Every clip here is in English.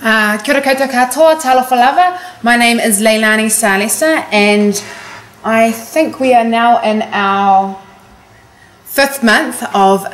Kia ora koutou katoa, talofa lava. My name is Leilani Salesa, and I think we are now in our 5th month of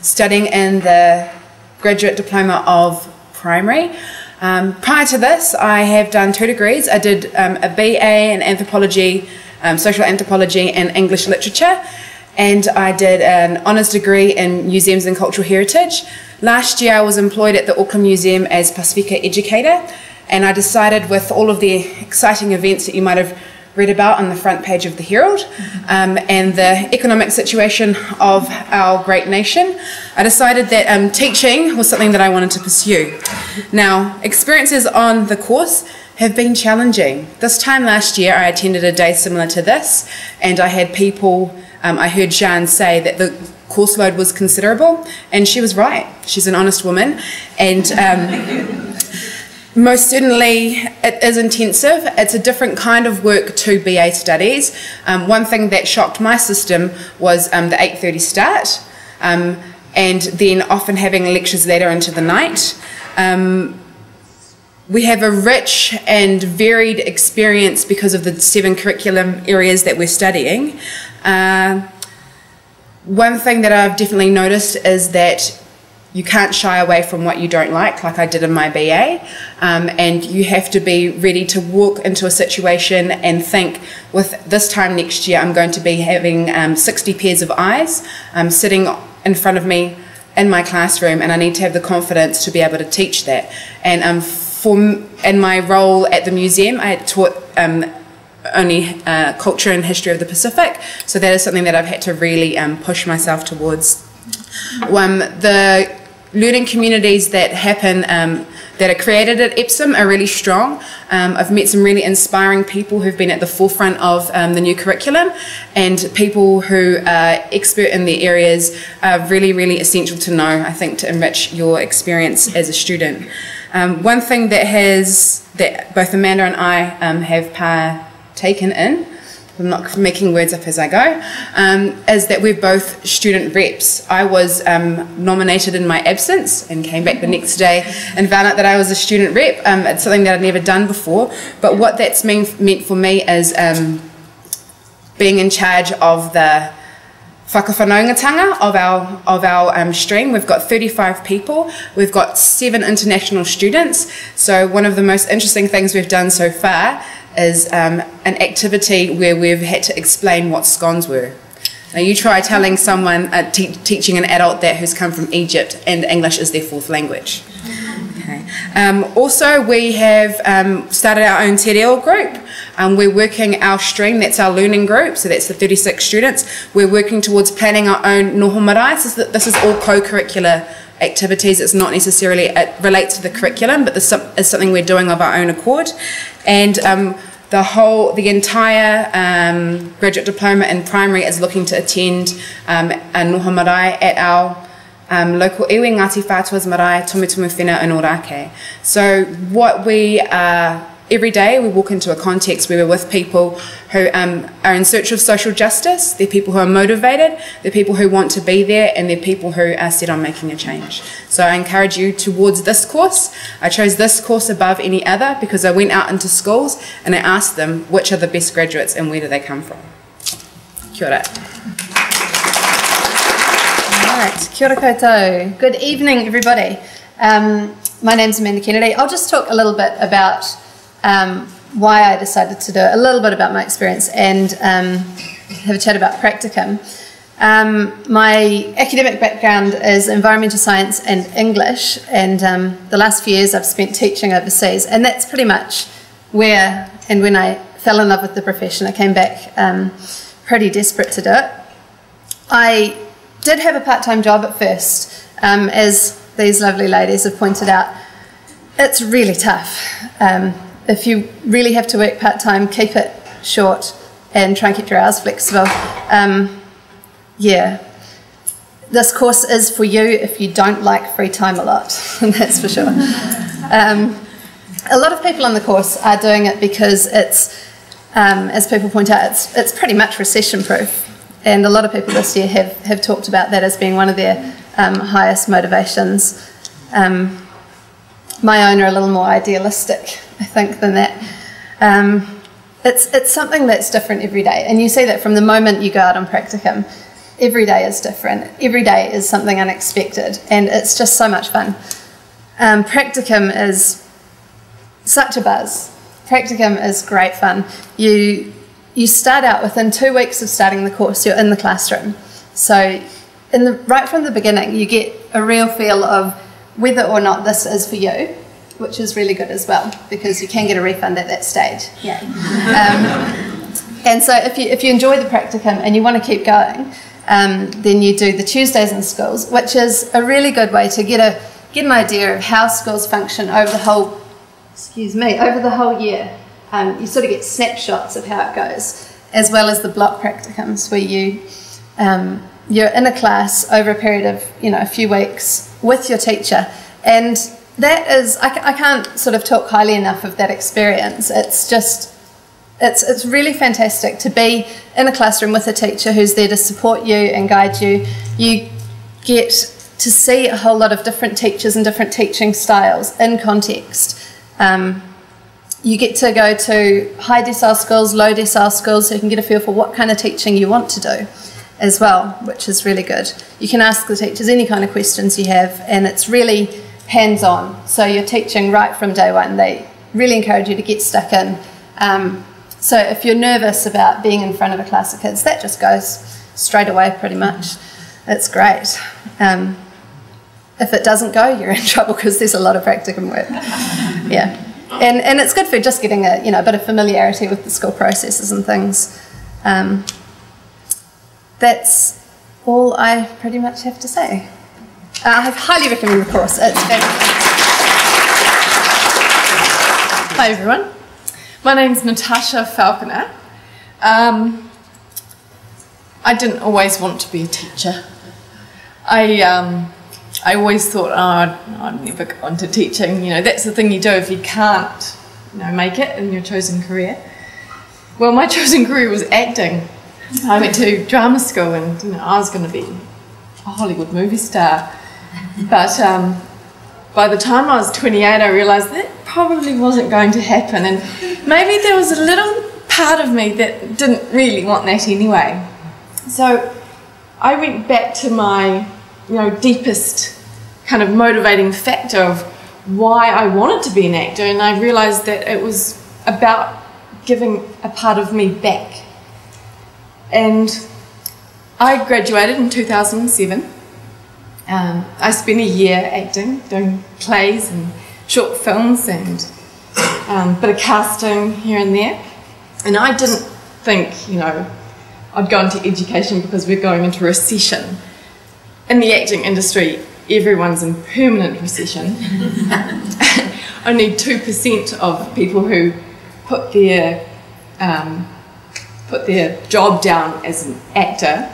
studying in the Graduate Diploma of Primary. Prior to this, I have done 2 degrees. I did a BA in Anthropology, Social Anthropology and English Literature, and I did an honours degree in Museums and Cultural Heritage. Last year I was employed at the Auckland Museum as Pasifika Educator, and I decided, with all of the exciting events that you might have read about on the front page of the Herald, and the economic situation of our great nation, I decided that teaching was something that I wanted to pursue. Now, experiences on the course have been challenging. This time last year I attended a day similar to this, and I had people, I heard Jean say that the course load was considerable, and she was right. She's an honest woman, and most certainly it is intensive. It's a different kind of work to BA studies. One thing that shocked my system was the 8:30 start, and then often having lectures later into the night. We have a rich and varied experience because of the 7 curriculum areas that we're studying. One thing that I've definitely noticed is that you can't shy away from what you don't like I did in my BA, and you have to be ready to walk into a situation and think, with this time next year I'm going to be having 60 pairs of eyes sitting in front of me in my classroom, and I need to have the confidence to be able to teach that. And in my role at the museum, I had taught only culture and history of the Pacific, so that is something that I've had to really push myself towards. The learning communities that happen, that are created at Epsom, are really strong. I've met some really inspiring people who've been at the forefront of the new curriculum, and people who are expert in the areas are really, really essential to know, I think, to enrich your experience as a student. One thing that both Amanda and I have taken in, I'm not making words up as I go, is that we're both student reps. I was nominated in my absence and came back the next day and found out that I was a student rep. It's something that I'd never done before, but what that's meant for me is being in charge of the whakawhanaungatanga of our stream. We've got 35 people, we've got 7 international students, so one of the most interesting things we've done so far is an activity where we've had to explain what scones were. Now you try telling someone, teaching an adult that who's come from Egypt and English is their 4th language. Okay. Also, we have started our own te reo group. We're working our stream, that's our learning group, so that's the 36 students. We're working towards planning our own noho marae. This is all co-curricular activities. It's not necessarily, it relates to the curriculum, but this is something we're doing of our own accord. And the entire Graduate Diploma in Primary is looking to attend a noho marae at our local iwi, Ngāti Whātua's marae, Tumutumu Whenua in Ōrākei. So what we are, every day we walk into a context where we're with people who are in search of social justice. They're people who are motivated, they're people who want to be there, and they're people who are set on making a change. So I encourage you towards this course. I chose this course above any other because I went out into schools and I asked them which are the best graduates and where do they come from. Kia ora. Right, kia ora koutou. Good evening, everybody. My name's Amanda Kennedy. I'll just talk a little bit about why I decided to do it, a little bit about my experience, and have a chat about practicum. My academic background is environmental science and English, and the last few years I've spent teaching overseas, and that's pretty much where and when I fell in love with the profession. I came back pretty desperate to do it. I did have a part-time job at first. As these lovely ladies have pointed out, it's really tough. If you really have to work part-time, keep it short and try and keep your hours flexible. Yeah, this course is for you if you don't like free time a lot, that's for sure. A lot of people on the course are doing it because it's, as people point out, it's pretty much recession-proof. And a lot of people this year have talked about that as being one of their highest motivations. my own are a little more idealistic, I think, than that. It's something that's different every day, and you see that from the moment you go out on practicum. Every day is different. Every day is something unexpected, and it's just so much fun. Practicum is such a buzz. Practicum is great fun. You start out within 2 weeks of starting the course, you're in the classroom. So right from the beginning, you get a real feel of whether or not this is for you, which is really good as well, because you can get a refund at that stage. Yeah. And so if you enjoy the practicum and you want to keep going, then you do the Tuesdays in schools, which is a really good way to get an idea of how schools function over the whole year. You sort of get snapshots of how it goes, as well as the block practicums where you're in a class over a period of a few weeks with your teacher, and that is I can't sort of talk highly enough of that experience. It's really fantastic to be in a classroom with a teacher who's there to support you and guide you. You get to see a whole lot of different teachers and different teaching styles in context. You get to go to high decile schools, low decile schools, so you can get a feel for what kind of teaching you want to do as well, which is really good. You can ask the teachers any kind of questions you have, and it's really hands-on. So you're teaching right from day one. They really encourage you to get stuck in. So if you're nervous about being in front of a class of kids, that just goes straight away pretty much. It's great. If it doesn't go, you're in trouble because there's a lot of practicum work. Yeah. And it's good for just getting a bit of familiarity with the school processes and things. That's all I pretty much have to say. I highly recommend the course. It's fantastic. Hi everyone. My name's Natasha Falconer. I didn't always want to be a teacher. I always thought, I'd never go into teaching. That's the thing you do if you can't, make it in your chosen career. Well, my chosen career was acting. I went to drama school, and I was going to be a Hollywood movie star. But by the time I was 28, I realised that probably wasn't going to happen, and maybe there was a little part of me that didn't really want that anyway. So I went back to my deepest kind of motivating factor of why I wanted to be an actor, and I realised that it was about giving a part of me back. And I graduated in 2007. I spent a year acting, doing plays and short films and a bit of casting here and there. And I didn't think, I'd go into education because we're going into recession. In the acting industry, everyone's in permanent recession. Only 2% of people who put their job down as an actor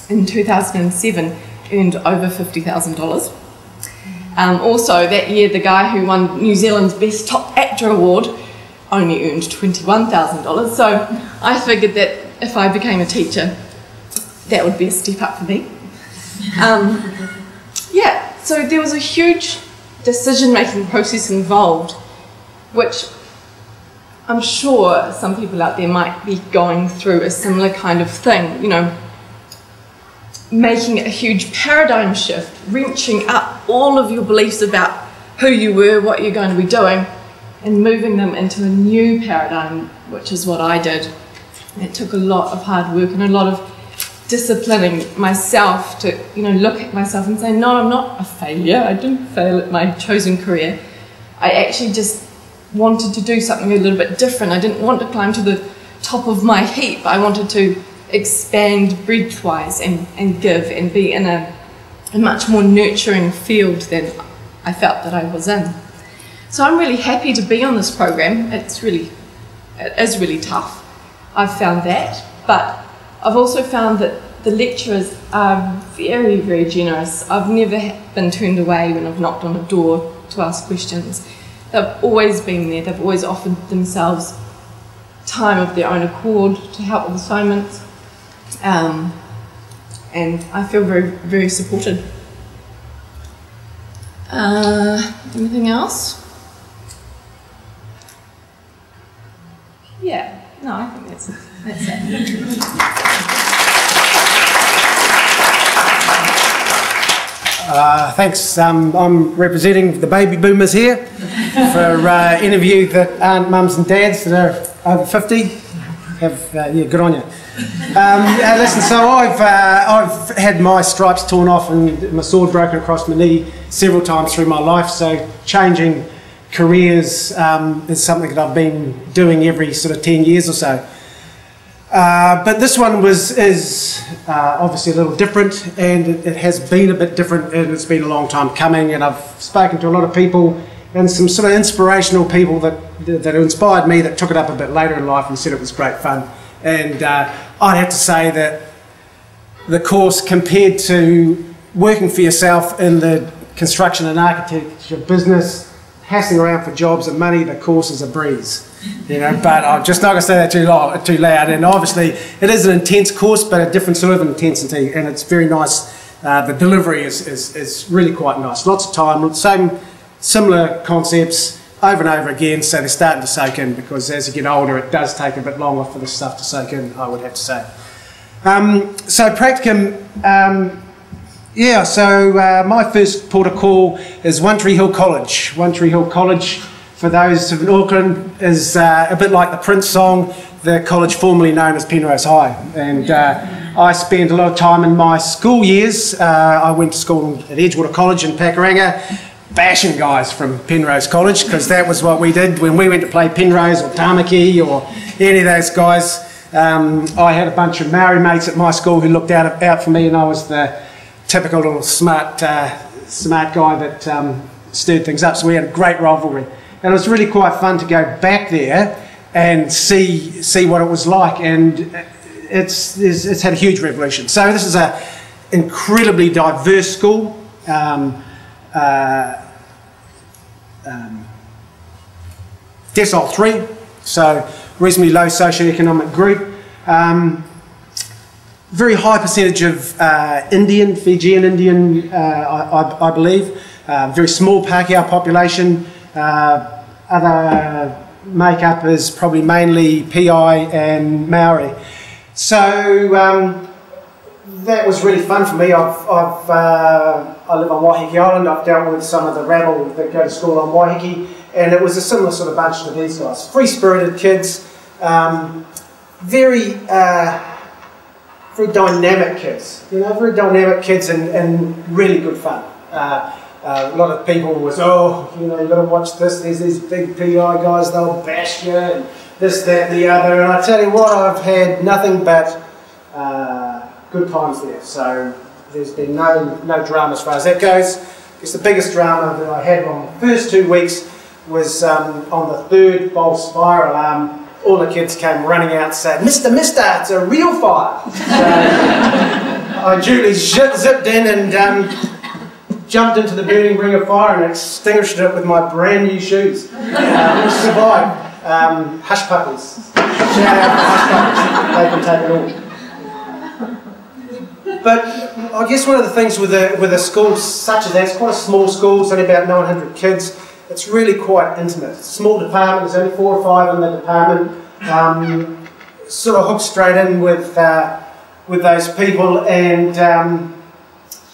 in 2007 earned over $50,000. Also, that year, the guy who won New Zealand's Best Top Actor Award only earned $21,000. So I figured that if I became a teacher, that would be a step up for me. So there was a huge decision-making process involved, which I'm sure some people out there might be going through a similar kind of thing, making a huge paradigm shift, wrenching up all of your beliefs about who you were, what you're going to be doing, and moving them into a new paradigm, which is what I did. It took a lot of hard work and a lot of disciplining myself to, look at myself and say, no, I'm not a failure. I didn't fail at my chosen career. I actually just wanted to do something a little bit different. I didn't want to climb to the top of my heap. I wanted to expand breadth-wise and give and be in a much more nurturing field than I felt that I was in. So I'm really happy to be on this program. It is really tough. I've found that, but I've also found that the lecturers are very, very generous. I've never been turned away when I've knocked on a door to ask questions. They've always been there. They've always offered themselves time of their own accord to help with assignments. And I feel very, very supported. Anything else? Yeah. No, I think that's it. Thanks. I'm representing the baby boomers here for interview that aren't mums and dads that are over 50. Yeah, good on you. Listen, so I've had my stripes torn off and my sword broken across my knee several times through my life. So changing careers is something that I've been doing every sort of 10 years or so. But this one is obviously a little different, and it has been a bit different, and it's been a long time coming, and I've spoken to a lot of people and some sort of inspirational people that inspired me that took it up a bit later in life and said it was great fun. And I'd have to say that the course, compared to working for yourself in the construction and architecture business, hassling around for jobs and money, the course is a breeze. You know, but I'm just not going to say that too loud. And obviously, it is an intense course, but a different sort of intensity, and it's very nice. The delivery is really quite nice. Lots of time, similar concepts over and over again, so they're starting to soak in, because as you get older, it does take a bit longer for this stuff to soak in, I would have to say. So practicum, yeah, so my first port of call is One Tree Hill College. One Tree Hill College, for those in Auckland, is a bit like the Prince song, the college formerly known as Penrose High. And I spent a lot of time in my school years. I went to school at Edgewater College in Pakuranga, bashing guys from Penrose College, because that was what we did when we went to play Penrose or Tamaki or any of those guys. I had a bunch of Maori mates at my school who looked out for me, and I was the typical little smart guy that stirred things up. So we had a great rivalry, and it was really quite fun to go back there and see what it was like. And it's had a huge revolution. So this is an incredibly diverse school. Decile 3, so reasonably low socioeconomic group. Very high percentage of Indian, Fijian Indian, I believe. Very small Pākehā population. Other makeup is probably mainly PI and Maori. So that was really fun for me. I live on Waiheke Island. I've dealt with some of the rabble that go to school on Waiheke, and it was a similar sort of bunch to these guys. Free-spirited kids, very dynamic kids. You know, very dynamic kids and really good fun. A lot of people was, oh, you know, you got to watch this. There's these big PI guys, they'll bash you, and this, that, and the other. And I tell you what, I've had nothing but good times there. So there's been no drama as far as that goes. I guess the biggest drama that I had on the first 2 weeks was on the third false fire alarm. All the kids came running out and said, Mister, it's a real fire. So I duly zipped in and jumped into the burning ring of fire and extinguished it with my brand new shoes. Which survived. Hush puppies. Shout out for hush puppies. They can take it all. But I guess one of the things with a school such as that, it's quite a small school, it's only about 900 kids. It's really quite intimate. Small department, there's only 4 or 5 in the department. Sort of hooked straight in with those people, and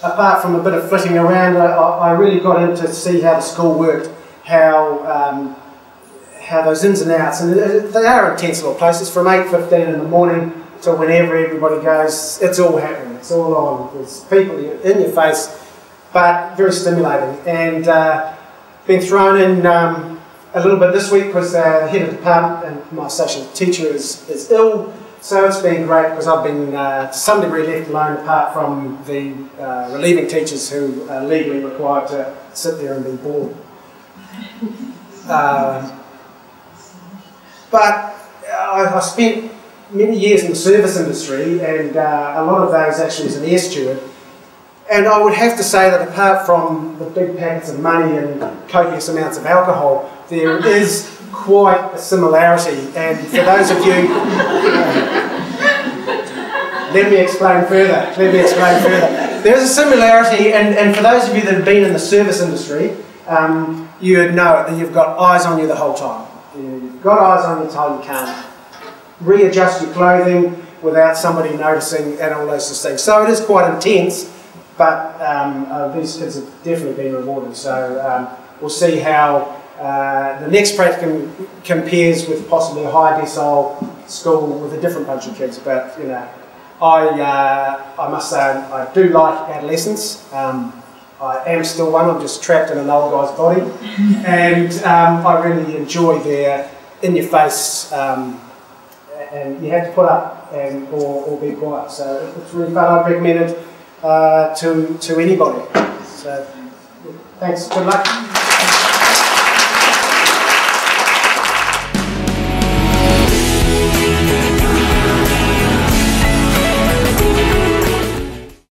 apart from a bit of flitting around, I really got in to see how the school worked, how those ins and outs, and they are intense little places. From 8:15 in the morning to whenever everybody goes, it's all happening, it's all on. There's people in your face, but very stimulating. And been thrown in a little bit this week because the head of department and my associate teacher is ill, so it's been great because I've been to some degree left alone, apart from the relieving teachers who are legally required to sit there and be bored. But I spent many years in the service industry, and a lot of those actually as an air steward. And I would have to say that apart from the big packets of money and copious amounts of alcohol, there is quite a similarity. And for those of you, let me explain further. there's a similarity, and for those of you that have been in the service industry, you would know it, that you've got eyes on you the whole time. You've got eyes on you the whole time, you can't readjust your clothing without somebody noticing and all those sorts of things. So it is quite intense, but these kids have definitely been rewarded. So we'll see how the next practicum compares with possibly a high decile school with a different bunch of kids. But you know, I must say I do like adolescence. I am still one. I'm just trapped in an old guy's body, and I really enjoy their in-your-face. And you have to put up or be quiet. So it's really fun. I'd recommend it to anybody. So thanks. Good luck.